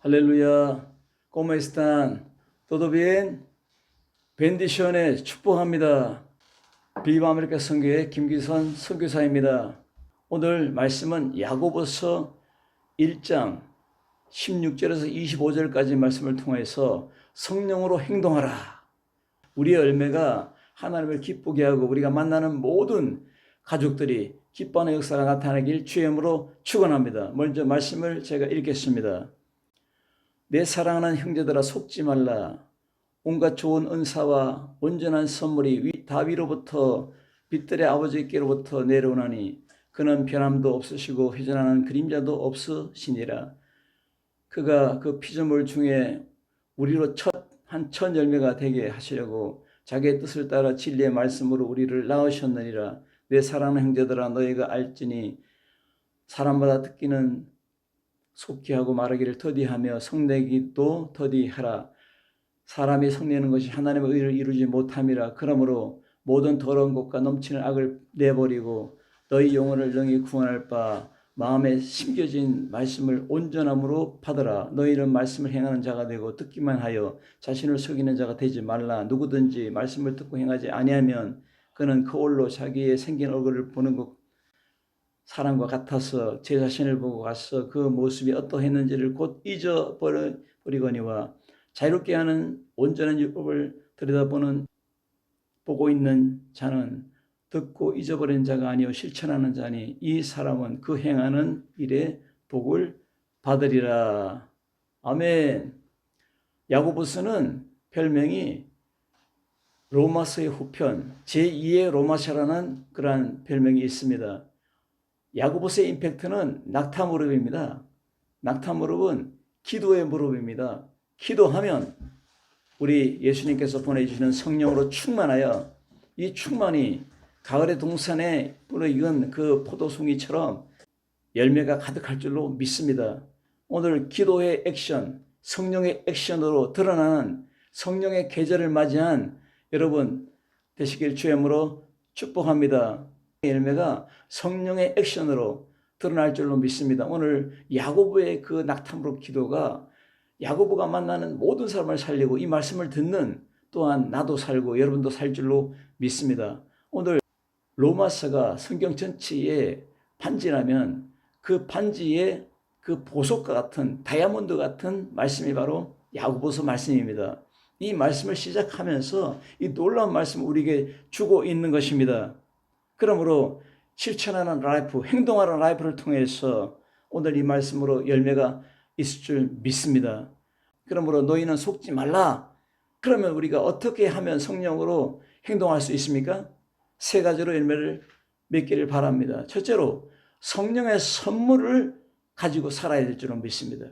할렐루야, ¿cómo están? ¿Todo bien? bendiciones 축복합니다. 비바 아메리카 선교회 김기선 선교사입니다. 오늘 말씀은 야고보서 1장 16절에서 25절까지 말씀을 통해서 성령으로 행동하라. 우리의 열매가 하나님을 기쁘게 하고 우리가 만나는 모든 가족들이 기뻐하는 역사가 나타나길 주의 이름으로 축원합니다. 먼저 말씀을 제가 읽겠습니다. 내 사랑하는 형제들아 속지 말라. 온갖 좋은 은사와 온전한 선물이 다 위로부터 빛들의 아버지께로부터 내려오나니 그는 변함도 없으시고 회전하는 그림자도 없으시니라. 그가 그 피조물 중에 우리로 첫 열매가 되게 하시려고 자기의 뜻을 따라 진리의 말씀으로 우리를 낳으셨느니라. 내 사랑하는 형제들아 너희가 알지니 사람마다 듣기는 속히 하고 말하기를 더디하며 성내기도 더디하라. 사람이 성내는 것이 하나님의 의를 이루지 못함이라. 그러므로 모든 더러운 것과 넘치는 악을 내버리고 너희 영혼을 능히 구원할 바 마음에 심겨진 말씀을 온전함으로 받으라. 너희는 말씀을 행하는 자가 되고 듣기만 하여 자신을 속이는 자가 되지 말라. 누구든지 말씀을 듣고 행하지 아니하면 그는 거울로 자기의 생긴 얼굴을 보는 것 사람과 같아서 제 자신을 보고 가서 그 모습이 어떠했는지를 곧 잊어버리거니와 자유롭게 하는 온전한 율법을 들여다보는 보고 있는 자는 듣고 잊어버린 자가 아니요 실천하는 자니 이 사람은 그 행하는 일에 복을 받으리라. 아멘. 야고보서는 별명이 로마서의 후편 제2의 로마서라는 그러한 별명이 있습니다. 야고보서의 임팩트는 낙타 무릎입니다. 낙타 무릎은 기도의 무릎입니다. 기도하면 우리 예수님께서 보내주시는 성령으로 충만하여 이 충만이 가을의 동산에 뿌리익은 그 포도송이처럼 열매가 가득할 줄로 믿습니다. 오늘 기도의 액션, 성령의 액션으로 드러나는 성령의 계절을 맞이한 여러분 되시길 주의 이름으로 축복합니다. 열매가 성령의 액션으로 드러날 줄로 믿습니다. 오늘 야고보의 그 낙타무릎 기도가 야고보가 만나는 모든 사람을 살리고 이 말씀을 듣는 또한 나도 살고 여러분도 살 줄로 믿습니다. 오늘 로마서가 성경 전체의 반지라면 그 반지의 그 보석과 같은 다이아몬드 같은 말씀이 바로 야고보서 말씀입니다. 이 말씀을 시작하면서 이 놀라운 말씀을 우리에게 주고 있는 것입니다. 그러므로 실천하는 라이프, 행동하는 라이프를 통해서 오늘 이 말씀으로 열매가 있을 줄 믿습니다. 그러므로 너희는 속지 말라. 그러면 우리가 어떻게 하면 성령으로 행동할 수 있습니까? 세 가지로 열매를 맺기를 바랍니다. 첫째로 성령의 선물을 가지고 살아야 될 줄은 믿습니다.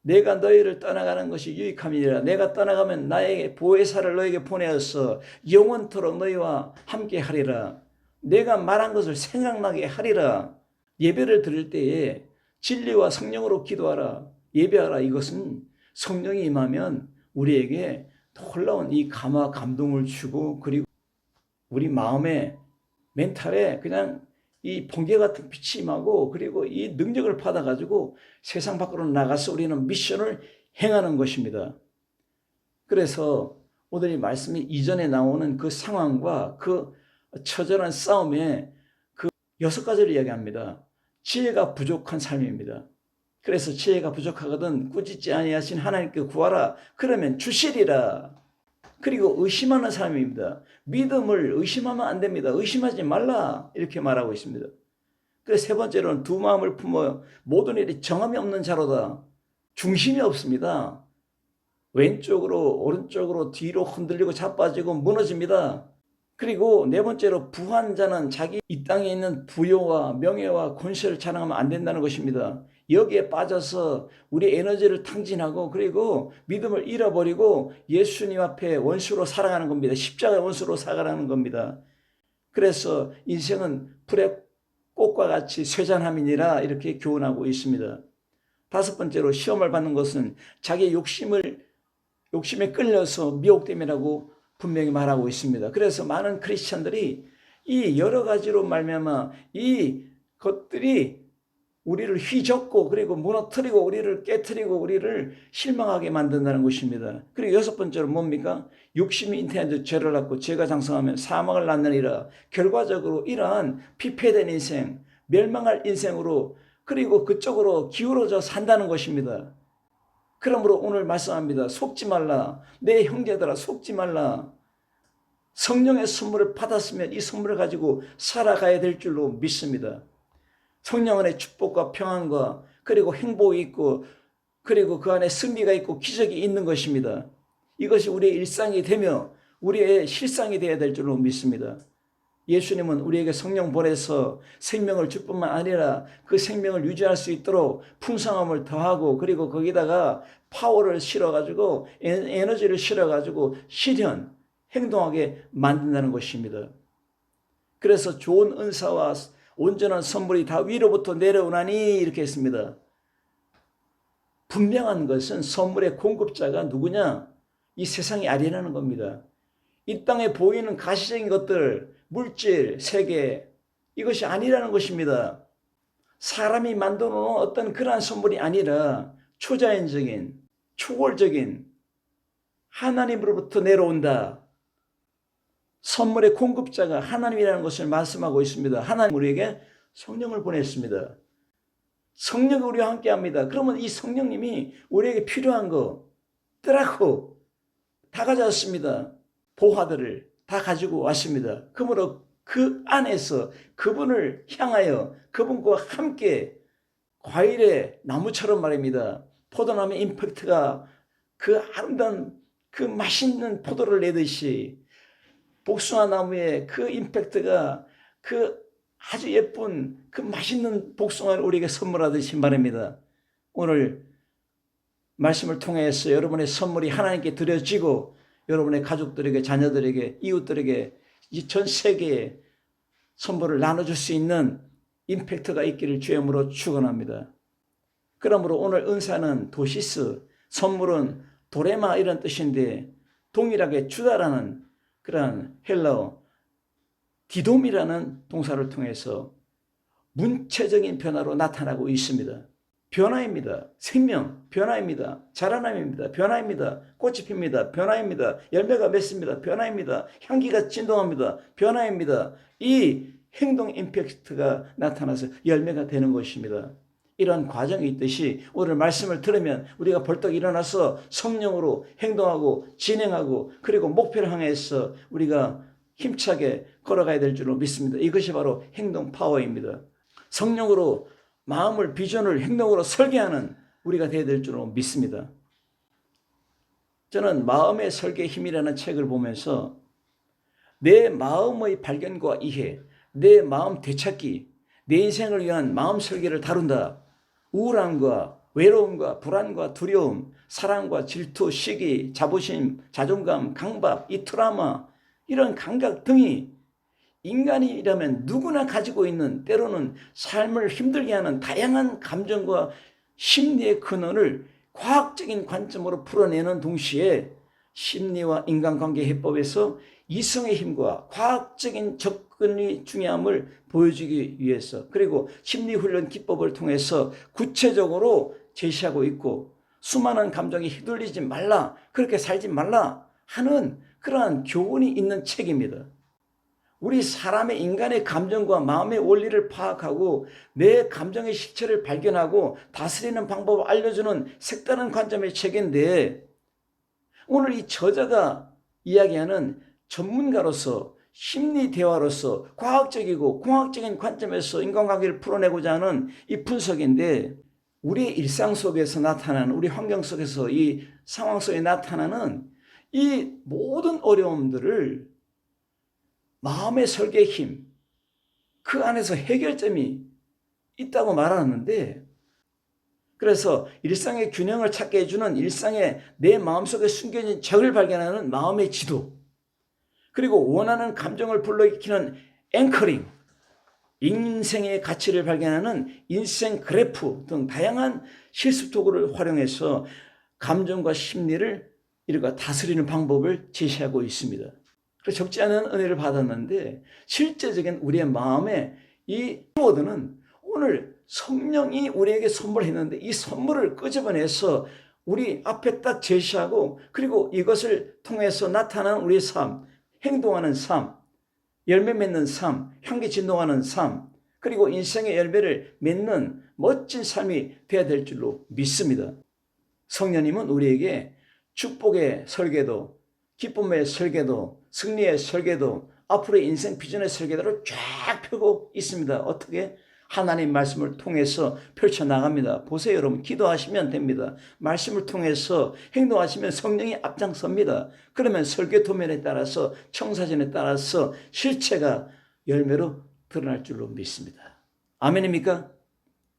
내가 너희를 떠나가는 것이 유익함이니라. 내가 떠나가면 나에게 보혜사를 너에게 보내어서 영원토록 너희와 함께 하리라. 내가 말한 것을 생각나게 하리라. 예배를 드릴 때에 진리와 성령으로 기도하라. 예배하라. 이것은 성령이 임하면 우리에게 놀라운 이 감화 감동을 주고 그리고 우리 마음에 멘탈에 그냥 이 번개 같은 빛이 임하고 그리고 이 능력을 받아가지고 세상 밖으로 나가서 우리는 미션을 행하는 것입니다. 그래서 오늘 이 말씀이 이전에 나오는 그 상황과 그 처절한 싸움에 그 6가지를 이야기합니다. 지혜가 부족한 삶입니다. 그래서 지혜가 부족하거든 꾸짖지 아니하신 하나님께 구하라. 그러면 주시리라. 그리고 의심하는 삶입니다. 믿음을 의심하면 안 됩니다. 의심하지 말라 이렇게 말하고 있습니다. 그래서 세 번째로는 두 마음을 품어 모든 일이 정함이 없는 자로다. 중심이 없습니다. 왼쪽으로 오른쪽으로 뒤로 흔들리고 자빠지고 무너집니다. 그리고 네 번째로 부한 자는 자기 이 땅에 있는 부요와 명예와 권세를 자랑하면 안 된다는 것입니다. 여기에 빠져서 우리 에너지를 탕진하고 그리고 믿음을 잃어버리고 예수님 앞에 원수로 살아가는 겁니다. 십자가의 원수로 살아가는 겁니다. 그래서 인생은 풀의 꽃과 같이 쇠잔함이니라 이렇게 교훈하고 있습니다. 다섯 번째로 시험을 받는 것은 자기의 욕심에 끌려서 미혹됨이라고 분명히 말하고 있습니다. 그래서 많은 크리스찬들이 이 여러 가지로 말미암아 이 것들이 우리를 휘젓고 그리고 무너뜨리고 우리를 깨뜨리고 우리를 실망하게 만든다는 것입니다. 그리고 여섯 번째로 뭡니까? 육신이 잉태한 죄를 낳고 죄가 장성하면 사망을 낳느니라. 결과적으로 이러한 피폐된 인생, 멸망할 인생으로 그리고 그쪽으로 기울어져 산다는 것입니다. 그러므로 오늘 말씀합니다. 속지 말라. 내 형제들아 속지 말라. 성령의 선물을 받았으면 이 선물을 가지고 살아가야 될 줄로 믿습니다. 성령 안에 축복과 평안과 그리고 행복이 있고 그리고 그 안에 승리가 있고 기적이 있는 것입니다. 이것이 우리의 일상이 되며 우리의 실상이 되어야 될 줄로 믿습니다. 예수님은 우리에게 성령 보내서 생명을 줄 뿐만 아니라 그 생명을 유지할 수 있도록 풍성함을 더하고 그리고 거기다가 파워를 실어가지고 에너지를 실어가지고 실현, 행동하게 만든다는 것입니다. 그래서 좋은 은사와 온전한 선물이 다 위로부터 내려오나니 이렇게 했습니다. 분명한 것은 선물의 공급자가 누구냐? 이 세상이 아니라는 겁니다. 이 땅에 보이는 가시적인 것들, 물질, 세계 이것이 아니라는 것입니다. 사람이 만들어 놓은 어떤 그러한 선물이 아니라 초자연적인, 초월적인 하나님으로부터 내려온다. 선물의 공급자가 하나님이라는 것을 말씀하고 있습니다. 하나님 우리에게 성령을 보냈습니다. 성령이 우리와 함께합니다. 그러면 이 성령님이 우리에게 필요한 거 뜨라고 다 가져왔습니다. 보화들을 다 가지고 왔습니다. 그러므로 그 안에서 그분을 향하여 그분과 함께 과일의 나무처럼 말입니다. 포도나무의 임팩트가 그 아름다운 그 맛있는 포도를 내듯이 복숭아 나무의 그 임팩트가 그 아주 예쁜 그 맛있는 복숭아를 우리에게 선물하듯이 말입니다. 오늘 말씀을 통해서 여러분의 선물이 하나님께 드려지고 여러분의 가족들에게 자녀들에게 이웃들에게 이 전 세계에 선물을 나눠줄 수 있는 임팩트가 있기를 주의 이름으로 축원합니다. 그러므로 오늘 은사는 도시스, 선물은 도레마 이런 뜻인데 동일하게 주다라는 그런 헬라어 디돔이라는 동사를 통해서 문체적인 변화로 나타나고 있습니다. 변화입니다. 생명, 변화입니다. 자라남입니다. 변화입니다. 꽃이 핍니다. 변화입니다. 열매가 맺습니다. 변화입니다. 향기가 진동합니다. 변화입니다. 이 행동 임팩트가 나타나서 열매가 되는 것입니다. 이런 과정이 있듯이 오늘 말씀을 들으면 우리가 벌떡 일어나서 성령으로 행동하고 진행하고 그리고 목표를 향해서 우리가 힘차게 걸어가야 될 줄로 믿습니다. 이것이 바로 행동 파워입니다. 성령으로 마음을 비전을 행동으로 설계하는 우리가 되어야 될 줄로 믿습니다. 저는 마음의 설계 힘이라는 책을 보면서 내 마음의 발견과 이해, 내 마음 되찾기, 내 인생을 위한 마음 설계를 다룬다. 우울함과 외로움과 불안과 두려움, 사랑과 질투, 시기, 자부심, 자존감, 강박, 이 트라우마 이런 감각 등이 인간이라면 누구나 가지고 있는 때로는 삶을 힘들게 하는 다양한 감정과 심리의 근원을 과학적인 관점으로 풀어내는 동시에 심리와 인간관계 해법에서 이성의 힘과 과학적인 접근이 중요함을 보여주기 위해서 그리고 심리훈련 기법을 통해서 구체적으로 제시하고 있고 수많은 감정에 휘둘리지 말라, 그렇게 살지 말라 하는 그러한 교훈이 있는 책입니다. 우리 사람의 인간의 감정과 마음의 원리를 파악하고 내 감정의 실체를 발견하고 다스리는 방법을 알려주는 색다른 관점의 책인데 오늘 이 저자가 이야기하는 전문가로서 심리 대화로서 과학적이고 공학적인 관점에서 인간관계를 풀어내고자 하는 이 분석인데 우리의 일상 속에서 나타나는 우리 환경 속에서 이 상황 속에 나타나는 이 모든 어려움들을 마음의 설계의 힘, 그 안에서 해결점이 있다고 말하는데 그래서 일상의 균형을 찾게 해주는 일상의 내 마음속에 숨겨진 적을 발견하는 마음의 지도 그리고 원하는 감정을 불러일으키는 앵커링, 인생의 가치를 발견하는 인생 그래프 등 다양한 실습 도구를 활용해서 감정과 심리를 이렇게 다스리는 방법을 제시하고 있습니다. 그래서 적지 않은 은혜를 받았는데 실제적인 우리의 마음의 이 키워드는 오늘 성령이 우리에게 선물했는데 이 선물을 끄집어내서 우리 앞에 딱 제시하고 그리고 이것을 통해서 나타나는 우리의 삶, 행동하는 삶, 열매 맺는 삶, 향기 진동하는 삶, 그리고 인생의 열매를 맺는 멋진 삶이 되어야 될 줄로 믿습니다. 성령님은 우리에게 축복의 설계도, 기쁨의 설계도, 승리의 설계도, 앞으로의 인생 비전의 설계도를 쫙 펴고 있습니다. 어떻게? 하나님 말씀을 통해서 펼쳐나갑니다. 보세요 여러분, 기도하시면 됩니다. 말씀을 통해서 행동하시면 성령이 앞장섭니다. 그러면 설계도면에 따라서 청사진에 따라서 실체가 열매로 드러날 줄로 믿습니다. 아멘입니까?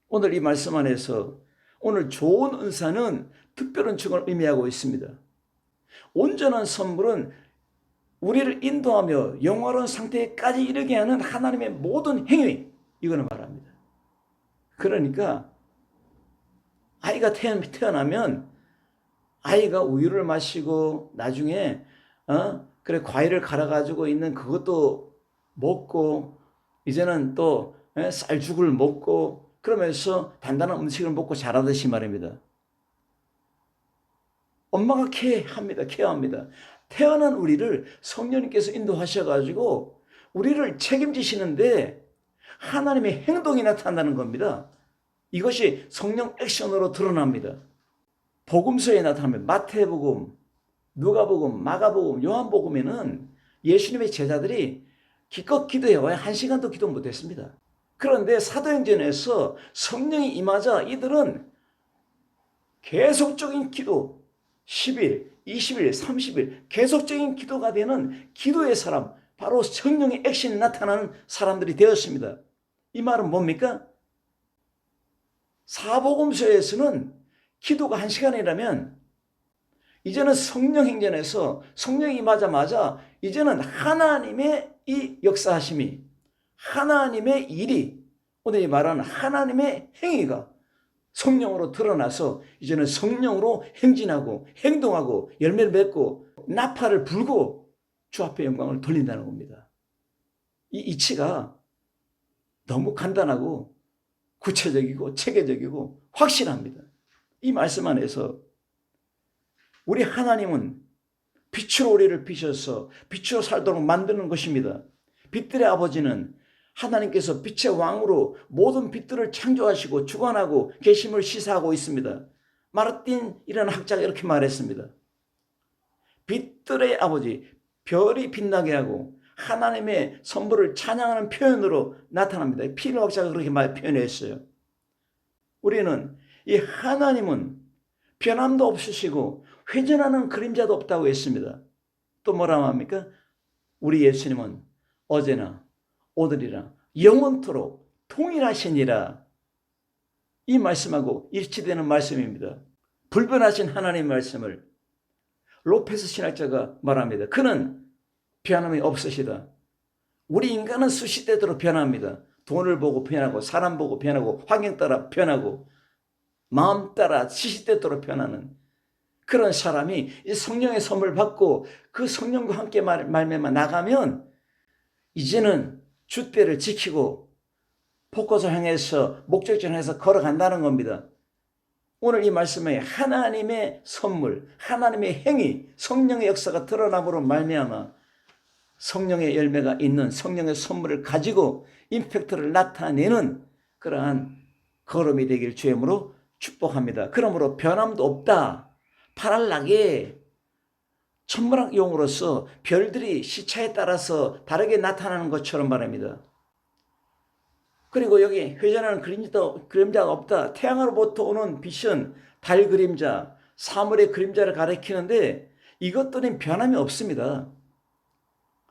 오늘 이 말씀 안에서 오늘 좋은 은사는 특별한 층을 의미하고 있습니다. 온전한 선물은 우리를 인도하며 영화로운 상태까지 이르게 하는 하나님의 모든 행위, 이거는 말합니다. 그러니까 아이가 태어나면 아이가 우유를 마시고 나중에 그래 과일을 갈아가지고 있는 그것도 먹고 이제는 또 쌀죽을 먹고 그러면서 단단한 음식을 먹고 자라듯이 말입니다. 엄마가 케어합니다. 태어난 우리를 성령님께서 인도하셔가지고 우리를 책임지시는데 하나님의 행동이 나타난다는 겁니다. 이것이 성령 액션으로 드러납니다. 복음서에 나타나면 마태복음, 누가복음, 마가복음, 요한복음에는 예수님의 제자들이 기껏 기도해와야 1시간도 기도 못했습니다. 그런데 사도행전에서 성령이 임하자 이들은 계속적인 기도, 10일, 20일, 30일 계속적인 기도가 되는 기도의 사람, 바로 성령의 액션이 나타나는 사람들이 되었습니다. 이 말은 뭡니까? 사복음서에서는 기도가 1시간이라면 이제는 성령 행전에서 성령이 임하자마자 이제는 하나님의 이 역사하심이, 하나님의 일이, 오늘 말하는 하나님의 행위가 성령으로 드러나서 이제는 성령으로 행진하고 행동하고 열매를 맺고 나팔을 불고 주 앞에 영광을 돌린다는 겁니다. 이 이치가 너무 간단하고 구체적이고 체계적이고 확실합니다. 이 말씀 안에서 우리 하나님은 빛으로 우리를 비셔서 빛으로 살도록 만드는 것입니다. 빛들의 아버지는 하나님께서 빛의 왕으로 모든 빛들을 창조하시고 주관하고 계심을 시사하고 있습니다. 마르틴이라는 학자가 이렇게 말했습니다. 빛들의 아버지, 별이 빛나게 하고 하나님의 선물을 찬양하는 표현으로 나타납니다. 필요 학자가 그렇게 표현했어요. 우리는 이 하나님은 변함도 없으시고 회전하는 그림자도 없다고 했습니다. 또 뭐라고 합니까? 우리 예수님은 어제나 오늘이나 영원토록 동일하시니라. 이 말씀하고 일치되는 말씀입니다. 불변하신 하나님의 말씀을 로페스 신학자가 말합니다. 그는 변함이 없으시다. 우리 인간은 수시대대로 변합니다. 돈을 보고 변하고 사람 보고 변하고 환경 따라 변하고 마음 따라 시시때때로 변하는 그런 사람이 이 성령의 선물 받고 그 성령과 함께 말미암아 나가면 이제는 줏대를 지키고 포커스 향해서 목적지를 향해서 걸어간다는 겁니다. 오늘 이 말씀에 하나님의 선물, 하나님의 행위, 성령의 역사가 드러남으로 말미암아 성령의 열매가 있는 성령의 선물을 가지고 임팩트를 나타내는 그러한 걸음이 되길 주임으로 축복합니다. 그러므로 변함도 없다. 파랄나게 천문학 용어로서 별들이 시차에 따라서 다르게 나타나는 것처럼 말합니다. 그리고 여기 회전하는 그림자가 없다. 태양으로부터 오는 빛은 달 그림자, 사물의 그림자를 가리키는데 이것들은 변함이 없습니다.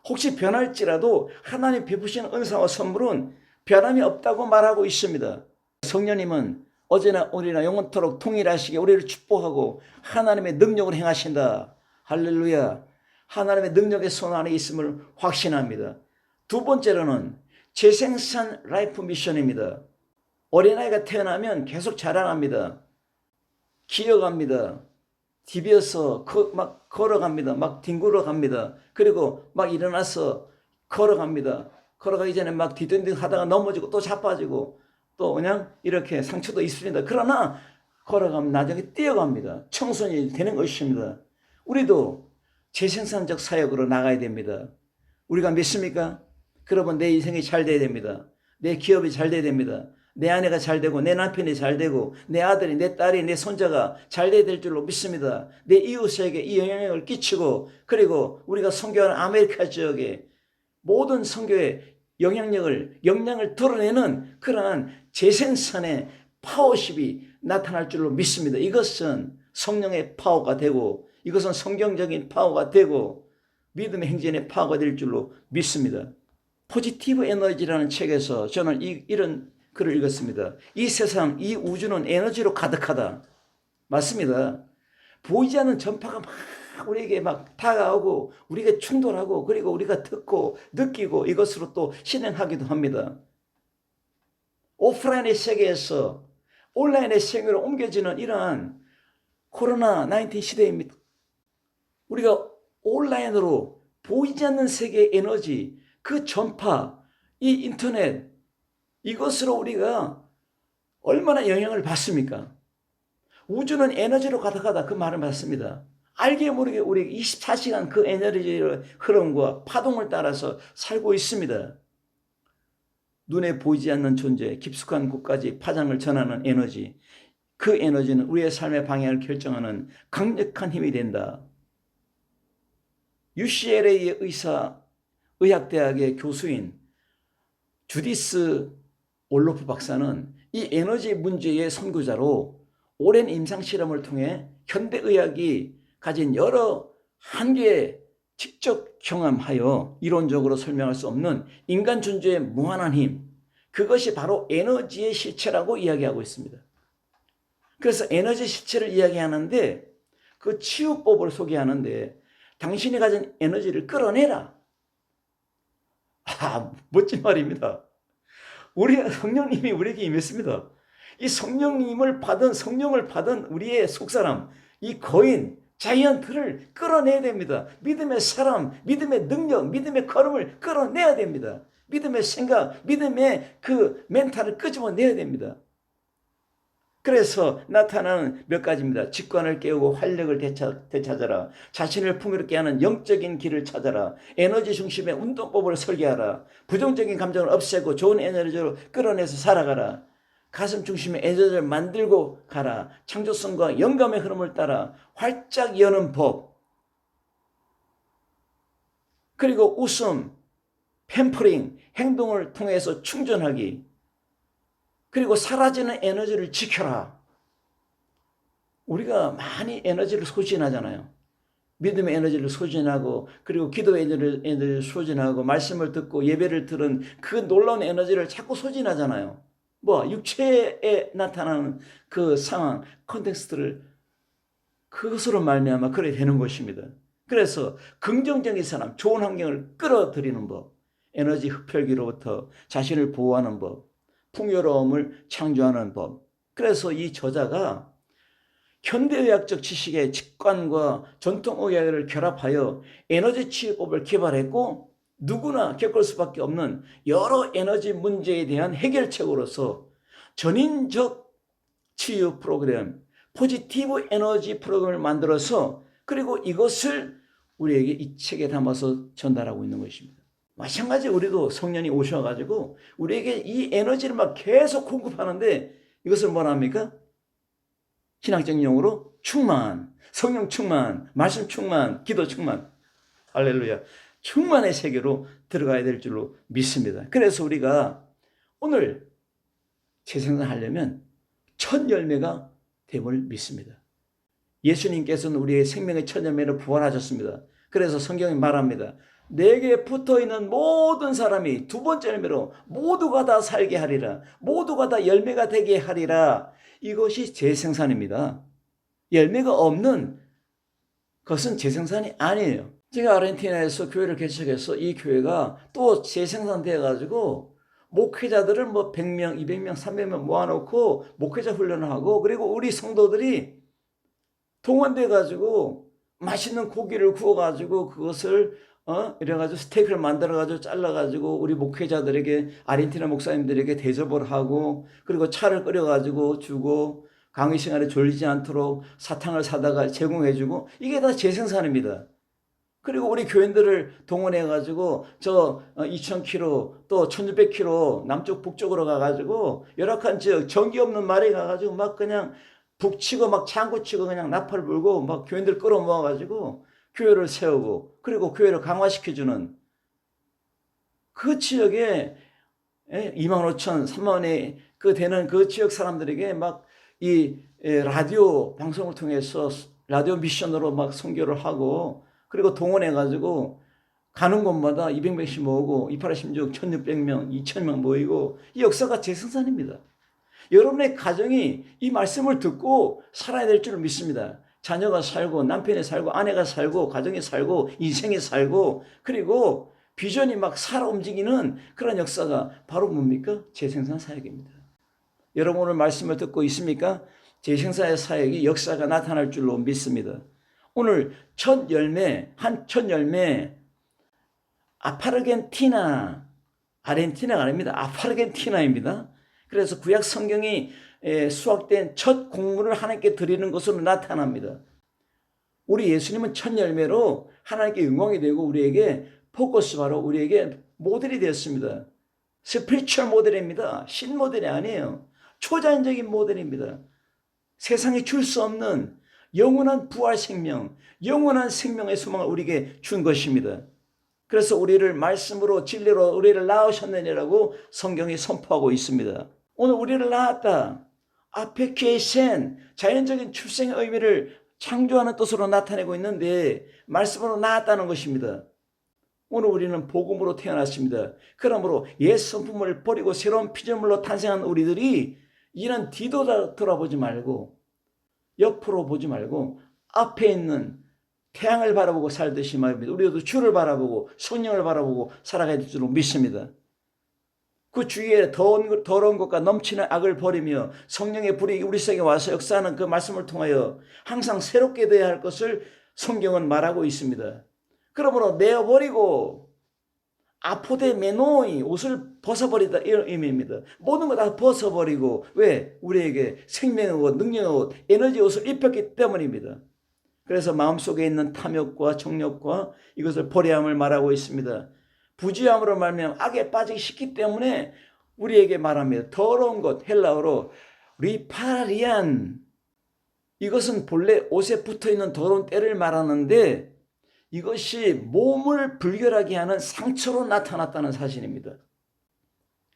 혹시 변할지라도 하나님 베푸시는 은사와 선물은 변함이 없다고 말하고 있습니다. 성령님은 어제나 오늘이나 영원토록 통일하시게 우리를 축복하고 하나님의 능력을 행하신다. 할렐루야. 하나님의 능력의 손 안에 있음을 확신합니다. 두 번째로는 재생산 라이프 미션입니다. 어린아이가 태어나면 계속 자라납니다. 기어갑니다. 디벼서 막 걸어갑니다. 막 뒹굴어 갑니다. 그리고 막 일어나서 걸어갑니다. 걸어가기 전에 막 뒤뚱뒤뚱 하다가 넘어지고 또 자빠지고 또 그냥 이렇게 상처도 있습니다. 그러나 걸어가면 나중에 뛰어갑니다. 청소년이 되는 것입니다. 우리도 재생산적 사역으로 나가야 됩니다. 우리가 믿습니까? 그러면 내 인생이 잘 돼야 됩니다. 내 기업이 잘 돼야 됩니다. 내 아내가 잘 되고 내 남편이 잘 되고 내 아들이 내 딸이 내 손자가 잘 돼야 될 줄로 믿습니다. 내 이웃에게 이 영향력을 끼치고 그리고 우리가 선교하는 아메리카 지역에 모든 선교의 역량을 드러내는 그러한 재생산의 파워십이 나타날 줄로 믿습니다. 이것은 성령의 파워가 되고 이것은 성경적인 파워가 되고 믿음의 행진의 파워가 될 줄로 믿습니다. 포지티브 에너지라는 책에서 저는 이런 글을 읽었습니다. 이 세상, 이 우주는 에너지로 가득하다. 맞습니다. 보이지 않는 전파가 막 우리에게 막 다가오고 우리가 충돌하고 그리고 우리가 듣고 느끼고 이것으로 또 실행하기도 합니다. 오프라인의 세계에서 온라인의 세계로 옮겨지는 이러한 코로나19 시대입니다. 우리가 온라인으로 보이지 않는 세계의 에너지, 그 전파, 이 인터넷 이것으로 우리가 얼마나 영향을 받습니까? 우주는 에너지로 가득하다 그 말을 맞습니다. 알게 모르게 우리 24시간 그 에너지의 흐름과 파동을 따라서 살고 있습니다. 눈에 보이지 않는 존재, 깊숙한 곳까지 파장을 전하는 에너지, 그 에너지는 우리의 삶의 방향을 결정하는 강력한 힘이 된다. UCLA 의학대학의 교수인 주디스 올로프 박사는 이 에너지 문제의 선구자로 오랜 임상실험을 통해 현대의학이 가진 여러 한계에 직접 경험하여 이론적으로 설명할 수 없는 인간 존재의 무한한 힘, 그것이 바로 에너지의 실체라고 이야기하고 있습니다. 그래서 에너지 실체를 이야기하는데 그 치유법을 소개하는데 당신이 가진 에너지를 끌어내라. 멋진 말입니다. 우리 성령님이 우리에게 임했습니다. 이 성령을 받은 우리의 속사람, 이 거인, 자이언트를 끌어내야 됩니다. 믿음의 사람, 믿음의 능력, 믿음의 걸음을 끌어내야 됩니다. 믿음의 생각, 믿음의 그 멘탈을 끄집어내야 됩니다. 그래서 나타나는 몇 가지입니다. 직관을 깨우고 활력을 되찾아라. 자신을 풍요롭게 하는 영적인 길을 찾아라. 에너지 중심의 운동법을 설계하라. 부정적인 감정을 없애고 좋은 에너지로 끌어내서 살아가라. 가슴 중심의 에너지를 만들고 가라. 창조성과 영감의 흐름을 따라 활짝 여는 법. 그리고 웃음, 팸퍼링, 행동을 통해서 충전하기. 그리고 사라지는 에너지를 지켜라. 우리가 많이 에너지를 소진하잖아요. 믿음의 에너지를 소진하고 그리고 기도의 에너지를 소진하고 말씀을 듣고 예배를 들은 그 놀라운 에너지를 자꾸 소진하잖아요. 육체에 나타나는 그 상황, 컨텍스트를 그것으로 말미암아 그래 되는 것입니다. 그래서 긍정적인 사람, 좋은 환경을 끌어들이는 법, 에너지 흡혈귀로부터 자신을 보호하는 법, 풍요로움을 창조하는 법. 그래서 이 저자가 현대의학적 지식의 직관과 전통의학을 결합하여 에너지 치유법을 개발했고 누구나 겪을 수밖에 없는 여러 에너지 문제에 대한 해결책으로서 전인적 치유 프로그램, 포지티브 에너지 프로그램을 만들어서 그리고 이것을 우리에게 이 책에 담아서 전달하고 있는 것입니다. 마찬가지 우리도 성령이 오셔가지고 우리에게 이 에너지를 막 계속 공급하는데 이것을 뭐라 합니까? 신학적 용어로 충만, 성령 충만, 말씀 충만, 기도 충만. 할렐루야. 충만의 세계로 들어가야 될 줄로 믿습니다. 그래서 우리가 오늘 재생산하려면 첫 열매가 됨을 믿습니다. 예수님께서는 우리의 생명의 첫 열매로 부활하셨습니다. 그래서 성경이 말합니다. 내게 붙어있는 모든 사람이 두 번째 열매로 모두가 다 살게 하리라. 모두가 다 열매가 되게 하리라. 이것이 재생산입니다. 열매가 없는 것은 재생산이 아니에요. 제가 아르헨티나에서 교회를 개척해서 이 교회가 또 재생산되어 가지고 목회자들을 100명, 200명, 300명 모아놓고 목회자 훈련을 하고 그리고 우리 성도들이 동원돼 가지고 맛있는 고기를 구워 가지고 그것을 이래가지고 스테이크를 만들어가지고 잘라가지고 우리 목회자들에게, 아르헨티나 목사님들에게 대접을 하고, 그리고 차를 끓여가지고 주고, 강의 시간에 졸리지 않도록 사탕을 사다가 제공해주고, 이게 다 재생산입니다. 그리고 우리 교인들을 동원해가지고 저 2,000km 또 1,600km 남쪽 북쪽으로 가가지고 열악한 지역, 전기 없는 말에 가가지고 막 그냥 북치고 막 장구치고 그냥 나팔 불고 막 교인들 끌어모아가지고 교회를 세우고, 그리고 교회를 강화시켜주는 그 지역에 25,000, 3만원이 그 되는 그 지역 사람들에게 막 이 라디오 방송을 통해서 라디오 미션으로 막 선교를 하고, 그리고 동원해가지고 가는 곳마다 200명씩 모으고 2816, 1600명, 2000명 모이고, 이 역사가 재생산입니다. 여러분의 가정이 이 말씀을 듣고 살아야 될 줄 믿습니다. 자녀가 살고, 남편이 살고, 아내가 살고, 가정이 살고, 인생이 살고, 그리고 비전이 막 살아 움직이는 그런 역사가 바로 뭡니까? 재생산 사역입니다. 여러분 오늘 말씀을 듣고 있습니까? 재생산의 사역이 역사가 나타날 줄로 믿습니다. 오늘 첫 열매, 첫 열매, 아르헨티나가 아닙니다. 아르헨티나입니다. 그래서 구약 성경이 수확된 첫 곡물을 하나님께 드리는 것으로 나타납니다. 우리 예수님은 첫 열매로 하나님께 영광이 되고 우리에게 포커스, 바로 우리에게 모델이 되었습니다. 스피리추얼 모델입니다. 신 모델이 아니에요. 초자연적인 모델입니다. 세상에 줄 수 없는 영원한 부활 생명, 영원한 생명의 소망을 우리에게 준 것입니다. 그래서 우리를 말씀으로 진리로 우리를 낳으셨느니라고 성경이 선포하고 있습니다. 오늘 우리를 낳았다. 아페케이센, 자연적인 출생의 의미를 창조하는 뜻으로 나타내고 있는데 말씀으로 낳았다는 것입니다. 오늘 우리는 복음으로 태어났습니다. 그러므로 옛 성품을 버리고 새로운 피조물로 탄생한 우리들이 이런 뒤도 돌아보지 말고, 옆으로 보지 말고 앞에 있는 태양을 바라보고 살듯이 말입니다. 우리도 주를 바라보고 성령을 바라보고 살아가야 될 줄로 믿습니다. 그 주위에 더러운 것과 넘치는 악을 버리며 성령의 불이 우리 속에 와서 역사하는 그 말씀을 통하여 항상 새롭게 되어야 할 것을 성경은 말하고 있습니다. 그러므로 내어버리고, 아포데 메노이, 옷을 벗어버리다, 이런 의미입니다. 모든 거 다 벗어버리고, 왜? 우리에게 생명의 옷, 능력의 옷, 에너지 옷을 입혔기 때문입니다. 그래서 마음속에 있는 탐욕과 정욕과 이것을 버려야 함을 말하고 있습니다. 부지함으로 말하면 악에 빠지기 쉽기 때문에 우리에게 말합니다. 더러운 것, 헬라어로 리파리안, 이것은 본래 옷에 붙어있는 더러운 때를 말하는데 이것이 몸을 불결하게 하는 상처로 나타났다는 사실입니다.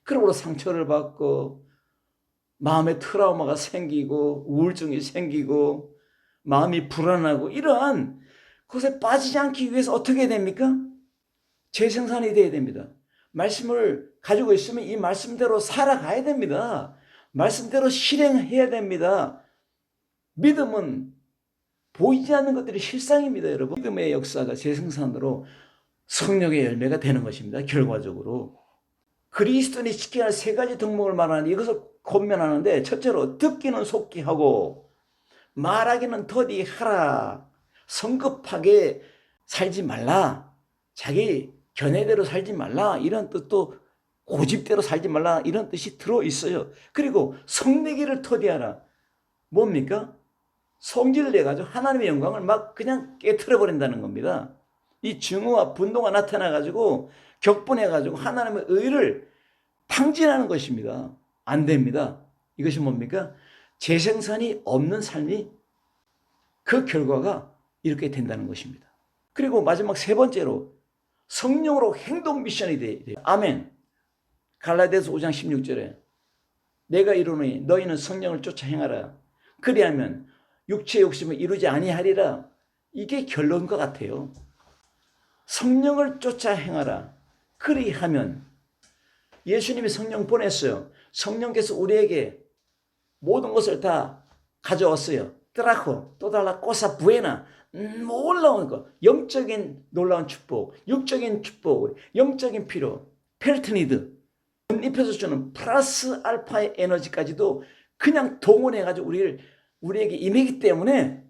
그러므로 상처를 받고 마음에 트라우마가 생기고 우울증이 생기고 마음이 불안하고, 이러한 것에 빠지지 않기 위해서 어떻게 됩니까? 재생산이 돼야 됩니다. 말씀을 가지고 있으면 이 말씀대로 살아가야 됩니다. 말씀대로 실행해야 됩니다. 믿음은 보이지 않는 것들이 실상입니다, 여러분. 믿음의 역사가 재생산으로 성령의 열매가 되는 것입니다. 결과적으로 그리스도인이 지켜야 할 세 가지 덕목을 말하는데 이것을 권면하는데, 첫째로 듣기는 속히 하고 말하기는 더디 하라. 성급하게 살지 말라, 자기 견해대로 살지 말라, 이런 뜻도, 고집대로 살지 말라, 이런 뜻이 들어있어요. 그리고 성내기를 터디하라. 뭡니까? 성질을 내가지고 하나님의 영광을 막 그냥 깨트려버린다는 겁니다. 이 증오와 분노가 나타나가지고 격분해가지고 하나님의 의를 탕진하는 것입니다. 안 됩니다. 이것이 뭡니까? 재생산이 없는 삶이, 그 결과가 이렇게 된다는 것입니다. 그리고 마지막 세 번째로 성령으로 행동 미션이 돼요. 아멘. 갈라디아서 5장 16절에 내가 이르노니 너희는 성령을 쫓아 행하라. 그리하면 육체의 욕심을 이루지 아니하리라. 이게 결론인 것 같아요. 성령을 쫓아 행하라. 그리하면, 예수님이 성령 보냈어요. 성령께서 우리에게 모든 것을 다 가져왔어요. 트라코, 또 달라, 꼬사, 부에나, 놀라운 것, 영적인 놀라운 축복, 육적인 축복, 영적인 필요, 페르트니드, 입혀서 주는 플러스 알파의 에너지까지도 그냥 동원해가지고 우리에게 임하기 때문에,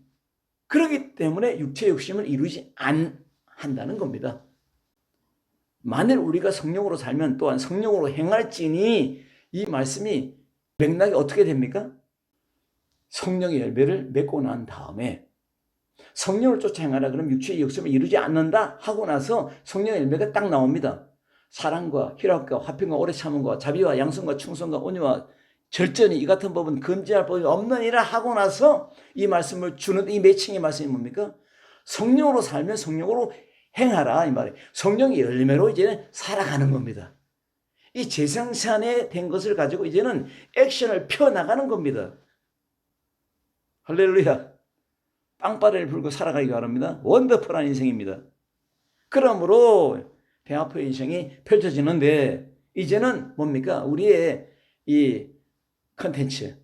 그러기 때문에 육체의 욕심을 이루지 않는다는 겁니다. 만일 우리가 성령으로 살면 또한 성령으로 행할지니, 이 말씀이 맥락이 어떻게 됩니까? 성령의 열매를 맺고 난 다음에 성령을 쫓아 행하라 그러면 육체의 역성을 이루지 않는다 하고 나서 성령의 열매가 딱 나옵니다. 사랑과 희락과 화평과 오래 참음과 자비와 양선과 충성과 온유와 절전이 이 같은 법은 금지할 법이 없느니라 하고 나서 이 말씀을 주는 이 매칭의 말씀이 뭡니까? 성령으로 살면 성령으로 행하라 이 말이에요. 성령의 열매로 이제는 살아가는 겁니다. 이 재생산에 된 것을 가지고 이제는 액션을 펴나가는 겁니다. 할렐루야. 빵빠레를 불고 살아가기 바랍니다. 원더풀한 인생입니다. 그러므로 배아프의 인생이 펼쳐지는데, 이제는 뭡니까? 우리의 이 컨텐츠,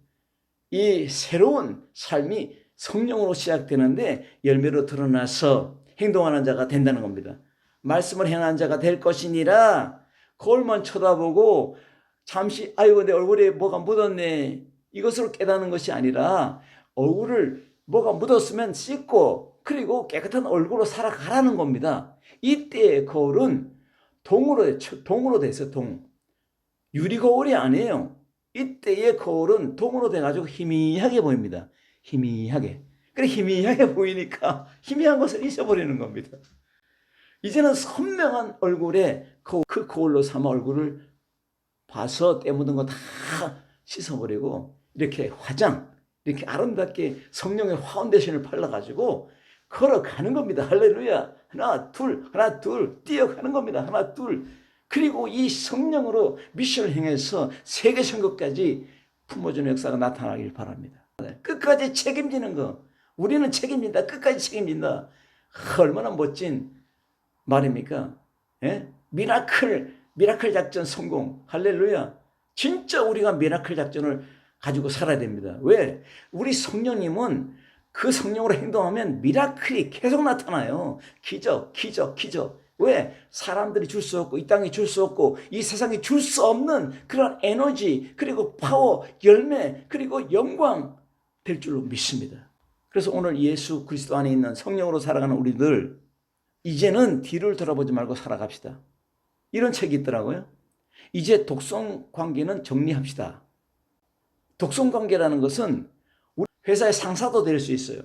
이 새로운 삶이 성령으로 시작되는데 열매로 드러나서 행동하는 자가 된다는 겁니다. 말씀을 행하는 자가 될 것이니라. 거울만 쳐다보고 잠시 아이고 내 얼굴에 뭐가 묻었네, 이것으로 깨닫는 것이 아니라 얼굴을 뭐가 묻었으면 씻고 그리고 깨끗한 얼굴로 살아가라는 겁니다. 이때의 거울은 동으로 돼서 유리거울이 아니에요. 이때의 거울은 동으로 돼가지고 희미하게 보입니다. 희미하게. 그래 희미하게 보이니까 희미한 것을 잊어버리는 겁니다. 이제는 선명한 얼굴에 그 거울로 삼아 얼굴을 봐서 때 묻은 거 다 씻어버리고 이렇게 이렇게 아름답게 성령의 파운데이션을 발라가지고 걸어가는 겁니다. 할렐루야. 하나 둘 뛰어가는 겁니다. 하나 둘. 그리고 이 성령으로 미션을 행해서 세계 선교까지 품어주는 역사가 나타나길 바랍니다. 끝까지 책임지는 거. 우리는 책임진다. 끝까지 책임진다. 얼마나 멋진 말입니까? 예? 미라클 작전 성공. 할렐루야. 진짜 우리가 미라클 작전을 가지고 살아야 됩니다. 왜? 우리 성령님은 그 성령으로 행동하면 미라클이 계속 나타나요. 기적. 왜? 사람들이 줄 수 없고 이 땅이 줄 수 없고 이 세상이 줄 수 없는 그런 에너지, 그리고 파워, 열매, 그리고 영광 될 줄로 믿습니다. 그래서 오늘 예수 그리스도 안에 있는 성령으로 살아가는 우리들, 이제는 뒤를 돌아보지 말고 살아갑시다. 이런 책이 있더라고요. 이제 독성 관계는 정리합시다. 독성 관계라는 것은 우리 회사의 상사도 될 수 있어요.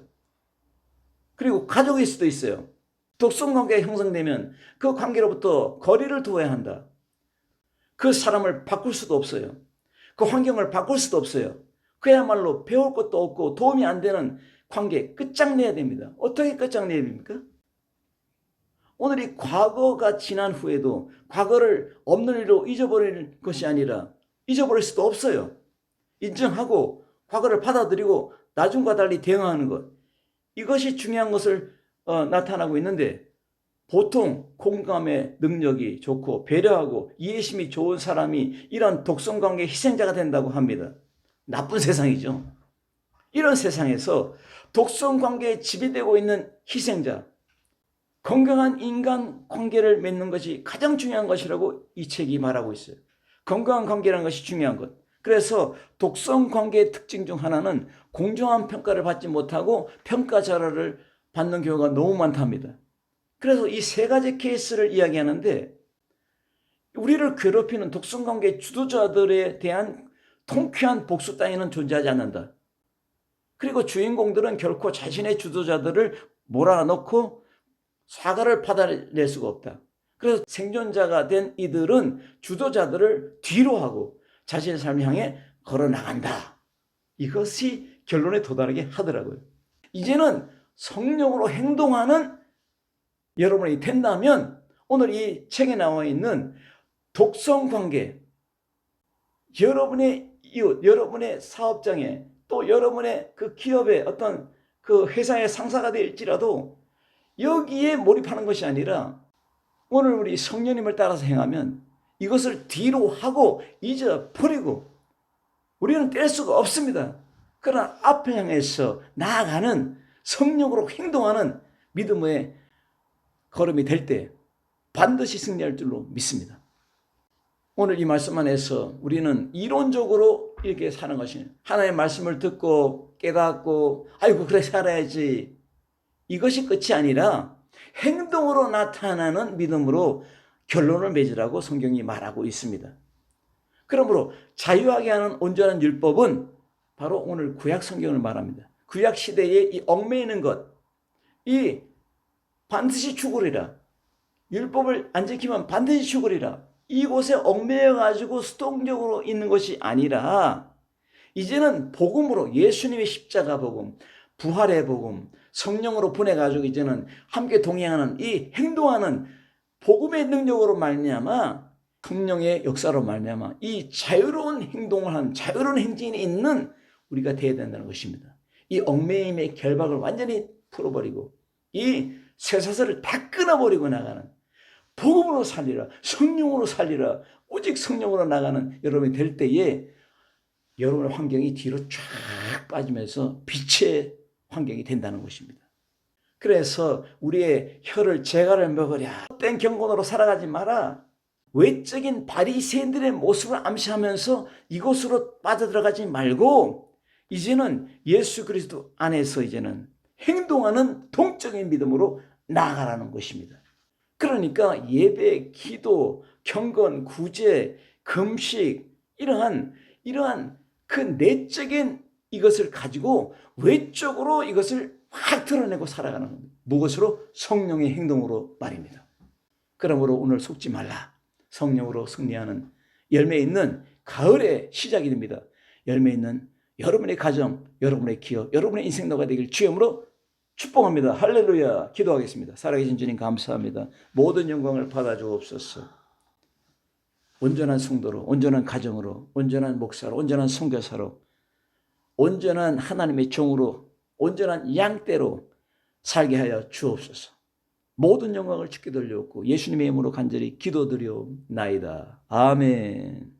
그리고 가족일 수도 있어요. 독성 관계가 형성되면 그 관계로부터 거리를 두어야 한다. 그 사람을 바꿀 수도 없어요. 그 환경을 바꿀 수도 없어요. 그야말로 배울 것도 없고 도움이 안 되는 관계 끝장내야 됩니다. 어떻게 끝장내야 됩니까? 오늘 이 과거가 지난 후에도 과거를 없는 일로 잊어버리는 것이 아니라 잊어버릴 수도 없어요. 인정하고 과거를 받아들이고 나중과 달리 대응하는 것, 이것이 중요한 것을 나타나고 있는데, 보통 공감의 능력이 좋고 배려하고 이해심이 좋은 사람이 이런 독성관계의 희생자가 된다고 합니다. 나쁜 세상이죠. 이런 세상에서 독성관계에 지배되고 있는 희생자, 건강한 인간 관계를 맺는 것이 가장 중요한 것이라고 이 책이 말하고 있어요. 건강한 관계라는 것이 중요한 것. 그래서 독성 관계의 특징 중 하나는 공정한 평가를 받지 못하고 평가절하를 받는 경우가 너무 많답니다. 그래서 이 세 가지 케이스를 이야기하는데, 우리를 괴롭히는 독성 관계의 주도자들에 대한 통쾌한 복수 따위는 존재하지 않는다. 그리고 주인공들은 결코 자신의 주도자들을 몰아넣고 사과를 받아낼 수가 없다. 그래서 생존자가 된 이들은 주도자들을 뒤로 하고 자신의 삶을 향해 걸어나간다. 이것이 결론에 도달하게 하더라고요. 이제는 성령으로 행동하는 여러분이 된다면 오늘 이 책에 나와 있는 독성관계, 여러분의 이웃, 여러분의 사업장에, 또 여러분의 그 기업의 어떤 그 회사의 상사가 될지라도 여기에 몰입하는 것이 아니라 오늘 우리 성령님을 따라서 행하면 이것을 뒤로 하고 잊어버리고 우리는 뗄 수가 없습니다. 그러나 앞을 향해서 나아가는 성령으로 행동하는 믿음의 걸음이 될 때 반드시 승리할 줄로 믿습니다. 오늘 이 말씀 안에서 우리는 이론적으로 이렇게 사는 것이, 하나님의 말씀을 듣고 깨닫고 아이고 그래 살아야지, 이것이 끝이 아니라 행동으로 나타나는 믿음으로 결론을 맺으라고 성경이 말하고 있습니다. 그러므로 자유하게 하는 온전한 율법은 바로 오늘 구약 성경을 말합니다. 구약 시대에 이 얽매이는 것, 이 반드시 죽으리라. 율법을 안 지키면 반드시 죽으리라. 이곳에 얽매여 가지고 수동적으로 있는 것이 아니라 이제는 복음으로 예수님의 십자가 복음, 부활의 복음, 성령으로 보내 가지고 이제는 함께 동행하는 이 행동하는 복음의 능력으로 말미암아 성령의 역사로 말미암아 이 자유로운 행동을 하는 자유로운 행진이 있는 우리가 되어야 된다는 것입니다. 이 얽매임의 결박을 완전히 풀어버리고 이 쇠사슬을 다 끊어버리고 나가는 복음으로 살리라, 성령으로 살리라, 오직 성령으로 나가는 여러분이 될 때에 여러분의 환경이 뒤로 쫙 빠지면서 빛의 환경이 된다는 것입니다. 그래서 우리의 혀를 재갈을 먹으랴 헛된 경건으로 살아가지 마라. 외적인 바리새인들의 모습을 암시하면서 이곳으로 빠져들어가지 말고 이제는 예수 그리스도 안에서 이제는 행동하는 동적인 믿음으로 나아가라는 것입니다. 그러니까 예배, 기도, 경건, 구제, 금식 이러한 그 내적인 이것을 가지고 외적으로 이것을 확 드러내고 살아가는 겁니다. 무엇으로? 성령의 행동으로 말입니다. 그러므로 오늘 속지 말라. 성령으로 승리하는 열매 있는 가을의 시작이 됩니다. 열매 있는 여러분의 가정, 여러분의 기업, 여러분의 인생도가 되길 주님으로 축복합니다. 할렐루야. 기도하겠습니다. 살아계신 주님 감사합니다. 모든 영광을 받아주옵소서. 온전한 성도로, 온전한 가정으로, 온전한 목사로, 온전한 선교사로, 온전한 하나님의 종으로, 온전한 양떼로 살게 하여 주옵소서. 모든 영광을 주께 돌려옵고 예수님의 이름으로 간절히 기도드리옵나이다. 아멘.